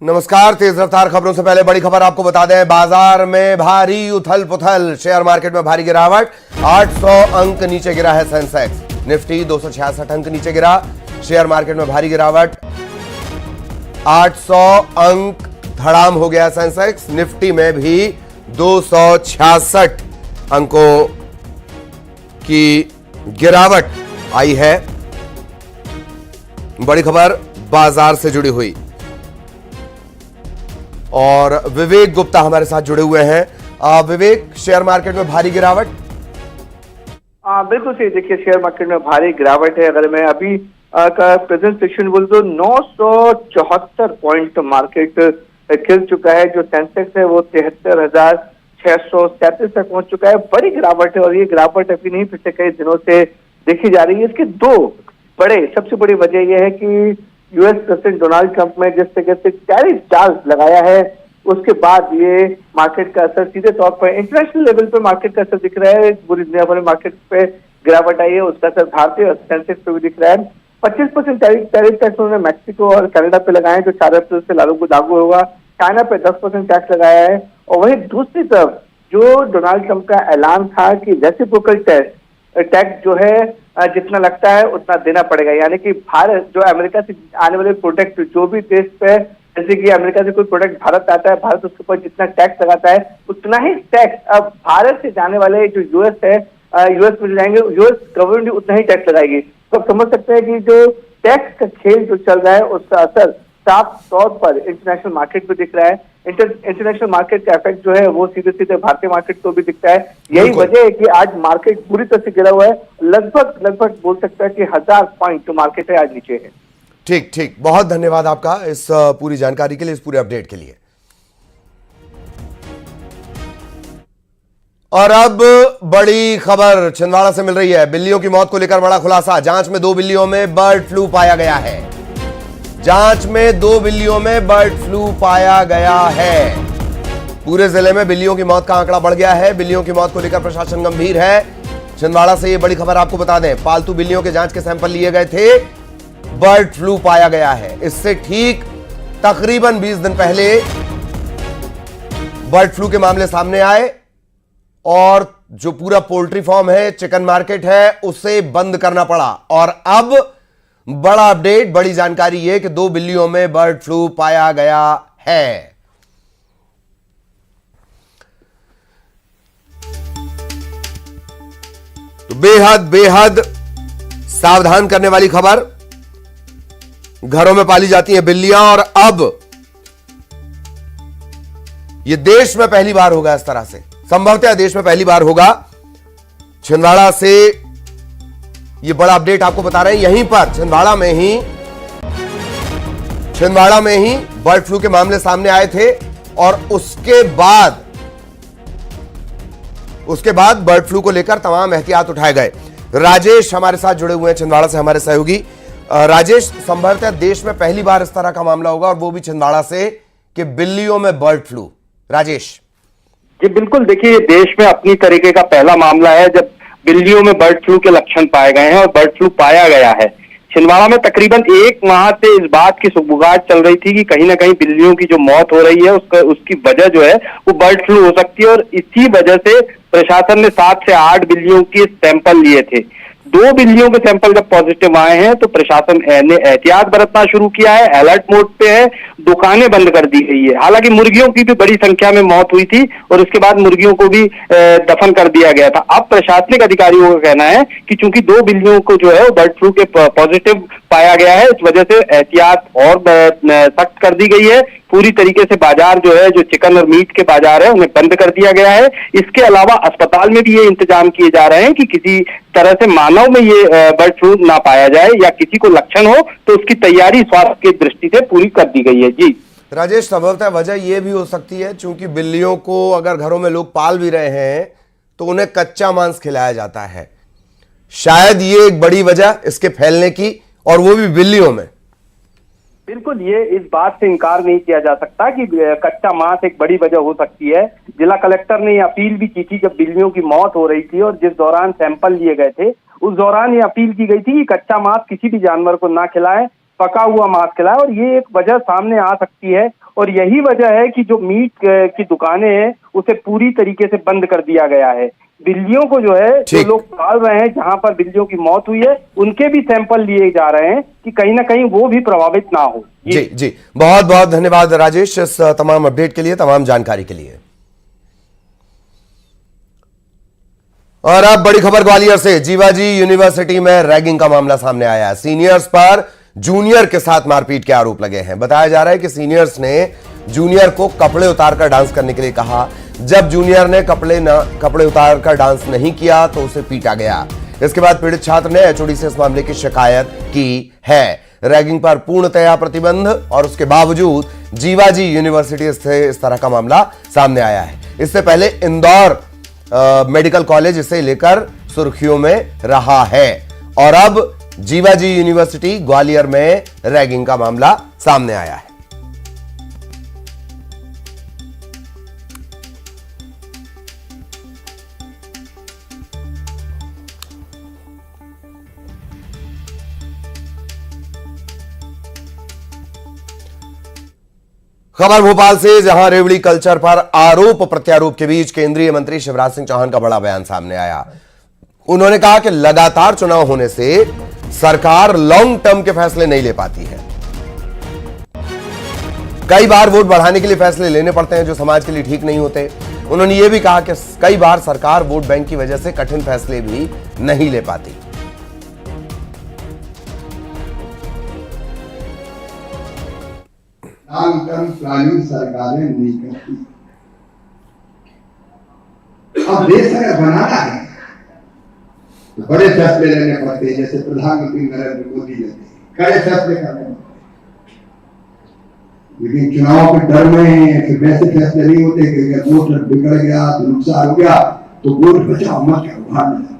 नमस्कार। तेज रफ्तार खबरों से पहले बड़ी खबर आपको बता दें, बाजार में भारी उथल पुथल, शेयर मार्केट में भारी गिरावट, 800 अंक नीचे गिरा है सेंसेक्स। निफ्टी 266 अंक नीचे गिरा, शेयर मार्केट में भारी गिरावट, 800 अंक धड़ाम हो गया सेंसेक्स। निफ्टी में भी 266 अंकों की गिरावट आई है। बड़ी खबर बाजार से जुड़ी हुई, और विवेक गुप्ता हमारे साथ जुड़े हुए हैं। विवेक, शेयर मार्केट में भारी गिरावट? बिल्कुल सही। देखिए, शेयर मार्केट में भारी गिरावट है। अगर मैं अभी का प्रेजेंट सेक्शन बोल तो 974 पॉइंट मार्केट गिर चुका है। जो सेंसेक्स है वो 73,637 तक पहुंच चुका है। बड़ी गिरावट है, और ये गिरावट अभी नहीं, पिछले कई दिनों से देखी जा रही है। इसके सबसे बड़ी वजह यह है कि यूएस प्रेसिडेंट डोनाल्ड ट्रंप ने जिस तरह से टैरिफ चार्ज लगाया है, उसके बाद ये मार्केट का असर सीधे तौर पर इंटरनेशनल लेवल पे मार्केट का असर दिख रहा है। पूरी दुनिया भर में मार्केट पे गिरावट आई है, उसका असर भारतीय सेंसेक्स पे भी दिख रहा है। 25% टैरिफ टैक्स उन्होंने मैक्सिको और कनाडा पे लगाए हैं, जो 4 अप्रैल से लागू होगा। चाइना पे 10% टैक्स लगाया है। और वहीं दूसरी तरफ जो डोनाल्ड ट्रंप का ऐलान था कि रेसिप्रोकल टैक्स जो है जितना लगता है उतना देना पड़ेगा, यानी कि भारत जो अमेरिका से आने वाले प्रोडक्ट, जो भी देश पे, जैसे कि अमेरिका से कोई प्रोडक्ट भारत आता है, भारत उसके ऊपर जितना टैक्स लगाता है उतना ही टैक्स अब भारत से जाने वाले जो यूएस है, यूएस में जाएंगे, यूएस गवर्नमेंट भी उतना ही टैक्स लगाएगी। तो आप समझ सकते हैं कि जो टैक्स का खेल जो चल रहा है उसका असर साफ तौर पर इंटरनेशनल मार्केट पे दिख रहा है। इंटरनेशनल मार्केट का इफेक्ट जो है वो सीधे सीधे भारतीय मार्केट को भी दिखता है। यही वजह है कि आज मार्केट पूरी तरह से गिरा हुआ है। लगभग बोल सकता है कि 1000 पॉइंट जो मार्केट है आज नीचे है। ठीक, बहुत धन्यवाद आपका इस पूरी जानकारी के लिए, इस पूरे अपडेट के लिए। और अब बड़ी खबर छिंदवाड़ा से मिल रही है। बिल्लियों की मौत को लेकर बड़ा खुलासा। जांच में 2 बिल्लियों में बर्ड फ्लू पाया गया है। जांच में 2 बिल्लियों में बर्ड फ्लू पाया गया है। पूरे जिले में बिल्लियों की मौत का आंकड़ा बढ़ गया है। बिल्लियों की मौत को लेकर प्रशासन गंभीर है। छिंदवाड़ा से ये बड़ी खबर आपको बता दें, पालतू बिल्लियों के जांच के सैंपल लिए गए थे, बर्ड फ्लू पाया गया है। इससे ठीक तकरीबन 20 दिन पहले बर्ड फ्लू के मामले सामने आए, और जो पूरा पोल्ट्री फार्म है, चिकन मार्केट है, उसे बंद करना पड़ा। और अब बड़ा अपडेट, बड़ी जानकारी यह कि 2 बिल्लियों में बर्ड फ्लू पाया गया है। तो बेहद सावधान करने वाली खबर। घरों में पाली जाती हैं बिल्लियां, और अब यह देश में पहली बार होगा इस तरह से, संभवतः देश में पहली बार होगा। छिंदवाड़ा से ये बड़ा अपडेट आपको बता रहे हैं। यहीं पर छिंदवाड़ा में ही बर्ड फ्लू के मामले सामने आए थे, और उसके बाद बर्ड फ्लू को लेकर तमाम एहतियात उठाए गए। राजेश हमारे साथ जुड़े हुए हैं छिंदवाड़ा से, हमारे सहयोगी। राजेश, संभवतः देश में पहली बार इस तरह का मामला होगा, और वो भी छिंदवाड़ा से, कि बिल्लियों में बर्ड फ्लू। राजेश जी बिल्कुल, देखिए देश में अपनी तरीके का पहला मामला है जब बिल्लियों में बर्ड फ्लू के लक्षण पाए गए हैं, और बर्ड फ्लू पाया गया है। छिंदवाड़ा में तकरीबन 1 माह से इस बात की सुगबुगाहट चल रही थी कि कहीं ना कहीं बिल्लियों की जो मौत हो रही है उसकी वजह जो है वो बर्ड फ्लू हो सकती है, और इसी वजह से प्रशासन ने 7 से 8 बिल्लियों के सैंपल लिए थे। 2 बिल्लियों के सैंपल जब पॉजिटिव आए हैं तो प्रशासन ने एहतियात बरतना शुरू किया है, अलर्ट मोड पे है, दुकानें बंद कर दी गई है। हालांकि मुर्गियों की भी बड़ी संख्या में मौत हुई थी, और उसके बाद मुर्गियों को भी दफन कर दिया गया था। अब प्रशासनिक अधिकारियों का कहना है कि चूंकि 2 बिल्लियों को जो है वो बर्ड फ्लू के पॉजिटिव पाया गया है, इस वजह से एहतियात और सख्त कर दी गई है। पूरी तरीके से बाजार जो है, जो चिकन और मीट के बाजार है, उन्हें बंद कर दिया गया है। इसके अलावा अस्पताल में भी ये इंतजाम किए जा रहे हैं कि किसी तरह से मानव में ये बर्ड फ्लू ना पाया जाए, या किसी को लक्षण हो तो उसकी तैयारी स्वास्थ्य की दृष्टि से पूरी कर दी गई है। जी राजेश, संभवतः वजह यह भी हो सकती है, चूंकि बिल्लियों को अगर घरों में लोग पाल भी रहे हैं तो उन्हें कच्चा मांस खिलाया जाता है। शायद ये एक बड़ी वजह इसके फैलने की, और वो भी बिल्लियों में। बिल्कुल, ये इस बात से इनकार नहीं किया जा सकता कि कच्चा मांस एक बड़ी वजह हो सकती है। जिला कलेक्टर ने ये अपील भी की थी जब बिल्लियों की मौत हो रही थी, और जिस दौरान सैंपल लिए गए थे उस दौरान ये अपील की गई थी कि कच्चा मांस किसी भी जानवर को ना खिलाएं, पका हुआ मांस खिलाएं, और ये एक वजह सामने आ सकती है। और यही वजह है कि जो मीट की दुकानें हैं उसे पूरी तरीके से बंद कर दिया गया है। बिल्लियों को जो है, जो लोग पाल रहे हैं, जहां पर बिल्लियों की मौत हुई है, उनके भी सैंपल लिए जा रहे हैं कि कहीं ना कहीं वो भी प्रभावित ना हो। जी जी, बहुत बहुत धन्यवाद राजेश इस तमाम अपडेट के लिए, तमाम जानकारी के लिए। और अब बड़ी खबर ग्वालियर से। जीवाजी यूनिवर्सिटी में रैगिंग का मामला सामने आया है। सीनियर्स पर जूनियर के साथ मारपीट के आरोप लगे हैं। बताया जा रहा है कि सीनियर्स ने जूनियर को कपड़े उतारकर डांस करने के लिए कहा। जब जूनियर ने कपड़े उतारकर डांस नहीं किया तो उसे पीटा गया। इसके बाद पीड़ित छात्र ने एचओडी से इस मामले की शिकायत की है। रैगिंग पर पूर्णतया प्रतिबंध और उसके बावजूद जीवाजी यूनिवर्सिटी से इस तरह का मामला सामने आया है। इससे पहले इंदौर मेडिकल कॉलेज इसे लेकर सुर्खियों में रहा है और अब जीवाजी यूनिवर्सिटी ग्वालियर में रैगिंग का मामला सामने आया है। खबर भोपाल से, जहां रेवड़ी कल्चर पर आरोप प्रत्यारोप के बीच केंद्रीय मंत्री शिवराज सिंह चौहान का बड़ा बयान सामने आया। उन्होंने कहा कि लगातार चुनाव होने से सरकार लॉन्ग टर्म के फैसले नहीं ले पाती है। कई बार वोट बढ़ाने के लिए फैसले लेने पड़ते हैं जो समाज के लिए ठीक नहीं होते। उन्होंने यह भी कहा कि कई बार सरकार वोट बैंक की वजह से कठिन फैसले भी नहीं ले पाती। लॉन्ग टर्म प्लानिंग सरकारें नहीं करती। अब देश अगर बनाना है तो बड़े फैसले लेने पड़ते हैं, जैसे प्रधानमंत्री नरेंद्र मोदी लेते हैं, कड़े फैसले करने पड़ते हैं। लेकिन चुनाव के डर में फिर वैसे फैसले नहीं होते कि अगर वोट बिगड़ गया तो नुकसान हो गया तो वोट बचाओ मत करो, भाग में जाओ।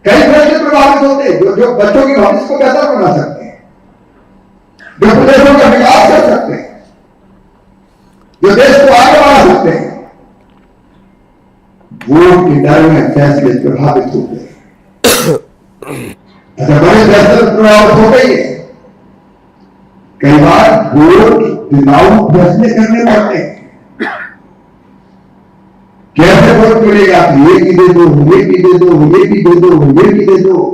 कई फैसले प्रभावित होते हैं जो बच्चों के भविष्य को बेहतर बना सकते हैं, जो प्रदेशों का विकास कर सकते हैं, जो देश को आगे बढ़ा सकते हैं। वोट के डर में फैसले प्रभावित होते हैं। अच्छा, बड़े फैसले प्रभावित होते ही है। कई बार वोट दिलाऊ फैसले करने पड़ते हैं। कैसे वोट मिलेगा? ये भी दे दो, ये भी दे दो, ये भी दे दो, ये भी दे दो।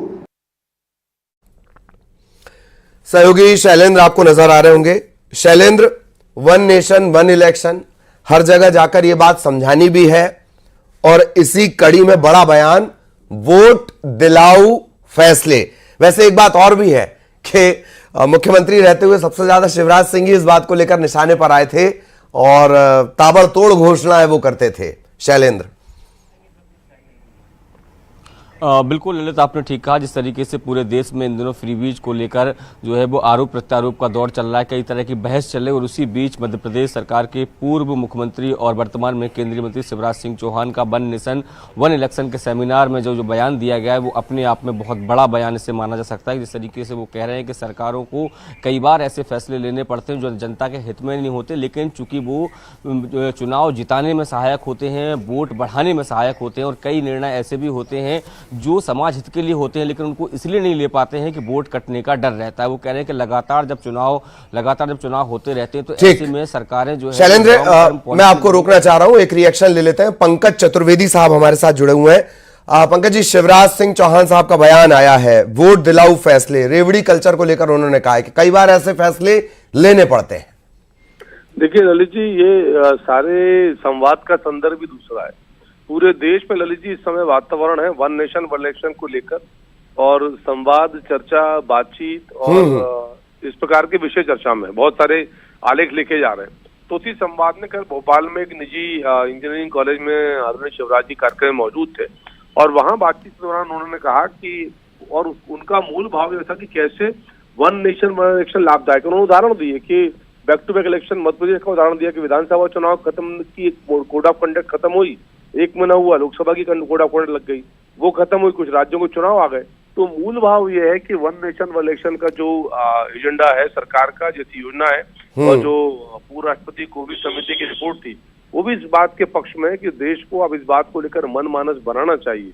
सहयोगी शैलेंद्र आपको नजर आ रहे होंगे। Shailendra, one nation one election, हर जगह जाकर यह बात समझानी भी है और इसी कड़ी में बड़ा बयान, वोट दिलाऊ फैसले। वैसे एक बात और भी है कि मुख्यमंत्री रहते हुए सबसे ज्यादा शिवराज सिंह ही इस बात को लेकर निशाने पर आए थे और ताबड़तोड़ घोषणाएं वो करते थे। शैलेंद्र, बिल्कुल ललित, आपने ठीक कहा। जिस तरीके से पूरे देश में इन दिनों फ्रीबीज को लेकर जो है वो आरोप प्रत्यारोप का दौर चल रहा है, कई तरह की बहस चल रही है, और उसी बीच मध्य प्रदेश सरकार के पूर्व मुख्यमंत्री और वर्तमान में केंद्रीय मंत्री शिवराज सिंह चौहान का वन नेशन वन इलेक्शन के सेमिनार में जो बयान दिया गया है वो अपने आप में बहुत बड़ा बयान इसे माना जा सकता है। जिस तरीके से वो कह रहे हैं कि सरकारों को कई बार ऐसे फैसले लेने पड़ते हैं जो जनता के हित में नहीं होते, लेकिन चूंकि वो चुनाव जिताने में सहायक होते हैं, वोट बढ़ाने में सहायक होते हैं, और कई निर्णय ऐसे भी होते हैं जो समाज हित के लिए होते हैं लेकिन उनको इसलिए नहीं ले पाते हैं कि वोट कटने का डर रहता है। वो कह रहे हैं कि लगातार जब चुनाव होते रहते हैं तो ऐसे में सरकारें जो है। शैलेंद्र, मैं आपको रोकना चाह रहा हूं, एक रिएक्शन ले लेते हैं। पंकज चतुर्वेदी साहब हमारे साथ जुड़े हुए हैं। पंकज जी, शिवराज सिंह चौहान साहब का बयान आया है, वोट दिलाऊ फैसले, रेवड़ी कल्चर को लेकर उन्होंने कहा है कि कई बार ऐसे फैसले लेने पड़ते हैं। देखिए ललित जी, ये सारे संवाद का संदर्भ भी दूसरा है। पूरे देश में ललित जी इस समय वातावरण है वन नेशन वन इलेक्शन को लेकर, और संवाद, चर्चा, बातचीत और इस प्रकार के विषय चर्चा में बहुत सारे आलेख लिखे जा रहे हैं। तो उसी संवाद में कल भोपाल में एक निजी इंजीनियरिंग कॉलेज में आदरणीय शिवराज जी कार्यक्रम में मौजूद थे, और वहां बातचीत के दौरान उन्होंने कहा कि, और उनका मूल भाव यह था कि कैसे वन नेशन वन इलेक्शन लाभदायक। उन्होंने उदाहरण दिए कि back to back election, Madhya Pradesh का उदाहरण दिया कि विधानसभा चुनाव खत्म की, कोड ऑफ कंडक्ट खत्म हुई, एक महीना हुआ, लोकसभा की कोड ऑफ कंडक्ट लग गई, वो खत्म हुई, कुछ राज्यों को चुनाव आ गए। तो मूल भाव ये है कि वन नेशन वन इलेक्शन का जो एजेंडा है सरकार का, जैसी योजना है, और जो पूर्व राष्ट्रपति कोविंद समिति की रिपोर्ट थी, वो भी इस बात के पक्ष में है कि देश को अब इस बात को लेकर मन मानस बनाना चाहिए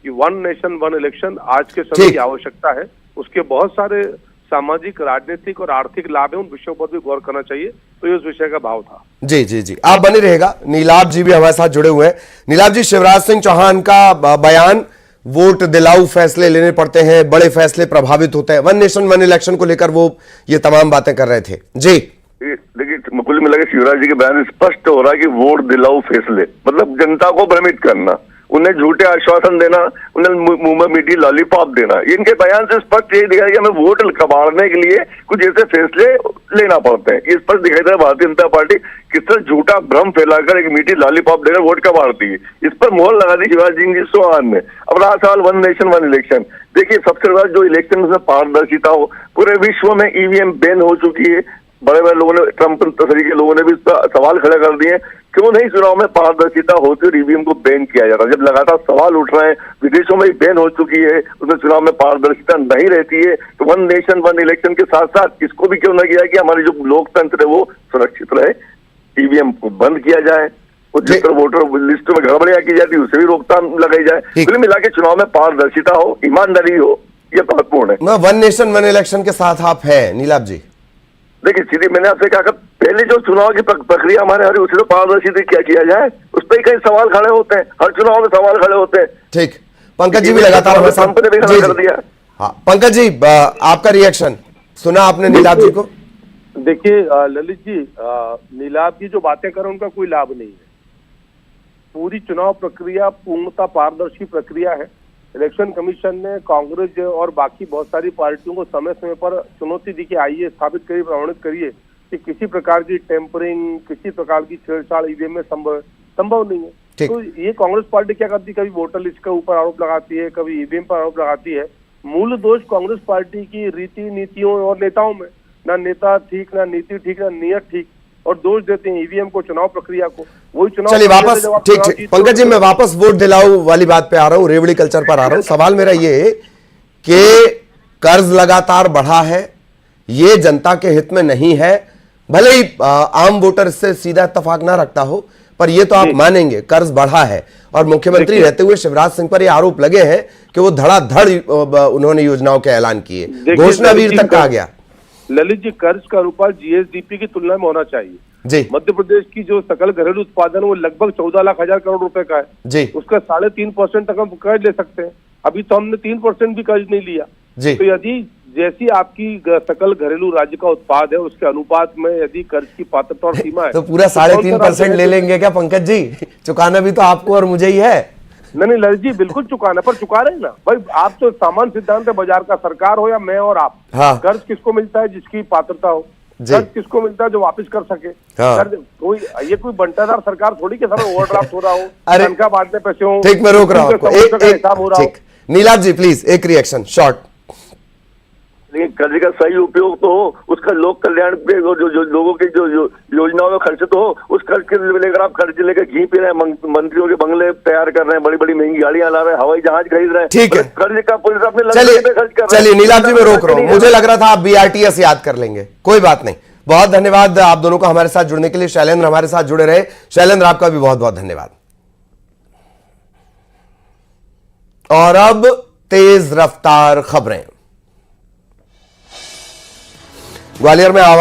कि वन नेशन वन इलेक्शन आज के समय की आवश्यकता है। उसके बहुत सारे सामाजिक, राजनीतिक और आर्थिक लाभ है, उन विषयों पर भी गौर करना चाहिए। तो ये उस विषय का भाव था। जी जी जी, आप बने रहेगा। नीलाभ जी भी हमारे साथ जुड़े हुए हैं। नीलाभ जी, शिवराज सिंह चौहान का बयान, वोट दिलाऊ फैसले लेने पड़ते हैं, बड़े फैसले प्रभावित होते हैं, वन नेशन वन इलेक्शन को लेकर वो ये तमाम बातें कर रहे थे। जी देखिए, कुल मिला के शिवराज जी के बयान स्पष्ट हो रहा है कि वोट दिलाऊ फैसले मतलब जनता को भ्रमित करना, उन्हें झूठे आश्वासन देना, उन्हें मुंह में मीठी लॉलीपॉप देना। इनके बयान से स्पष्ट यही दिखाई कि हमें वोट कबाड़ने के लिए कुछ ऐसे फैसले लेना पड़ते हैं। ये स्पष्ट दिखाई दे रहा है भारतीय जनता पार्टी किस तरह झूठा भ्रम फैलाकर एक मीठी लॉलीपॉप देकर वोट कबाड़ती है। इस पर मोहर लगा दी शिवराज सिंह जी चौहान ने। अब रहा सवाल वन नेशन वन इलेक्शन। देखिए, सबसे बड़ा जो इलेक्शन में पारदर्शिता हो, पूरे विश्व में ईवीएम बैन हो चुकी है। बड़े बड़े लोगों ने, ट्रंप तरीके लोगों ने भी इस पर सवाल खड़े कर दिए, क्यों नहीं चुनाव में पारदर्शिता होती और ईवीएम को बैन किया जा रहा है। जब लगातार सवाल उठ रहे हैं, विदेशों में बैन हो चुकी है, उसमें चुनाव में पारदर्शिता नहीं रहती है, तो वन नेशन वन इलेक्शन के साथ साथ इसको भी क्यों न किया कि हमारी जो लोकतंत्र है वो सुरक्षित रहे, ईवीएम को बंद किया जाए और जिस तरह वोटर लिस्ट में गड़बड़ियां की जाती है उसे भी रोकथाम लगाई जाए। कुल मिला के चुनाव में पारदर्शिता हो, ईमानदारी हो, यह महत्वपूर्ण है। वन नेशन वन इलेक्शन के साथ आप है नीलाभ जी? देखिए, सीधे मैंने आपसे कहा, पहले जो चुनाव की प्रक्रिया हमारे हरी उसे तो पारदर्शी क्या किया जाए, उस पर ही कई सवाल खड़े होते हैं, हर चुनाव में सवाल खड़े होते हैं। ठीक, पंकज जी भी लगातार हमारे साथ कर दिया। हाँ पंकज जी, आपका रिएक्शन सुना आपने नीलाभ जी को? देखिए ललित जी, नीलाभ जी जो बातें कर रहे हैं उनका कोई लाभ नहीं है। पूरी चुनाव प्रक्रिया पूर्णतः पारदर्शी प्रक्रिया है। इलेक्शन कमीशन ने कांग्रेस और बाकी बहुत सारी पार्टियों को समय समय पर चुनौती दी कि आइए स्थापित करिए, प्रमाणित करिए कि किसी प्रकार की टेम्परिंग, किसी प्रकार की छेड़छाड़ ईवीएम में संभव नहीं है। तो ये कांग्रेस पार्टी क्या करती है, कभी वोटर लिस्ट के ऊपर आरोप लगाती है, कभी ईवीएम पर आरोप लगाती है। मूल दोष कांग्रेस पार्टी की रीति नीतियों और नेताओं में, ना नेता ठीक, ना नीति ठीक, ना नियत ठीक, और दोष देते हैं ईवीएम को, चुनाव प्रक्रिया को। वही चुनाव, चलिए वापस, ठीक, पंकज जी मैं वापस वोट दिलाऊ वाली बात पे आ रहा हूं, रेवड़ी कल्चर पर आ रहा हूं। सवाल मेरा ये कि कर्ज लगातार बढ़ा है, ये जनता के हित में नहीं है। भले ही आम वोटर इससे सीधा इत्तेफाक ना रखता हो, पर ये तो आप मानेंगे कर्ज बढ़ा है, और मुख्यमंत्री रहते हुए शिवराज सिंह पर ये आरोप लगे हैं कि वो धड़ाधड़ उन्होंने योजनाओं के ऐलान किए, घोषणा वीर तक कहा गया। ललित जी, कर्ज का अनुपात जीएसडीपी की तुलना में होना चाहिए जी। मध्य प्रदेश की जो सकल घरेलू उत्पादन वो लगभग 14,00,000 करोड़ रुपए का है जी। उसका 3.5% तक हम कर्ज ले सकते हैं। अभी तो हमने 3% भी कर्ज नहीं लिया जी। तो यदि जैसी आपकी सकल घरेलू राज्य का उत्पाद है उसके अनुपात में यदि कर्ज की पात्रता और सीमा है तो पूरा 3.5% ले लेंगे क्या पंकज जी? चुकाना भी तो आपको और मुझे ही है। नहीं ललित जी, बिल्कुल चुकाना, पर चुका रहे हैं ना भाई। आप तो सामान्य सिद्धांत है बाजार का, सरकार हो या मैं और आप। हाँ। कर्ज किसको मिलता है? जिसकी पात्रता हो। कर्ज किसको मिलता है? जो वापस कर सके। हाँ। कर्ज ये कोई बंटादार सरकार थोड़ी के साथ ओवरड्राफ्ट हो रहा हो, अरे तनख्वाह बांटने पैसे हो। ठीक, मैं रोक रहा हूँ आपको। हिसाब हो रहा हो। नीलाभ जी प्लीज एक रिएक्शन शॉर्ट। लेकिन कर्ज का सही उपयोग तो हो, उसका लोक कल्याण पे जो लोगों के जो योजनाओं में खर्च तो हो, उस खर्च के लेकर आप कर्ज लेकर घी पी रहे हैं, मंत्रियों के बंगले तैयार कर रहे हैं, बड़ी बड़ी महंगी गाड़ियां ला रहे हैं, हवाई जहाज खरीद रहे हैं। ठीक है, कर्ज का पूरे अपने खर्च कर रहे हैं। चलिए नीलाभ जी मैं रोक रहा हूं, मुझे लग रहा था आप बीआरटीएस याद कर लेंगे, कोई बात नहीं। बहुत धन्यवाद आप दोनों का हमारे साथ जुड़ने के लिए। शैलेंद्र हमारे साथ जुड़े रहे। शैलेंद्र आपका भी बहुत बहुत धन्यवाद। और अब तेज रफ्तार खबरें। ग्वालियर में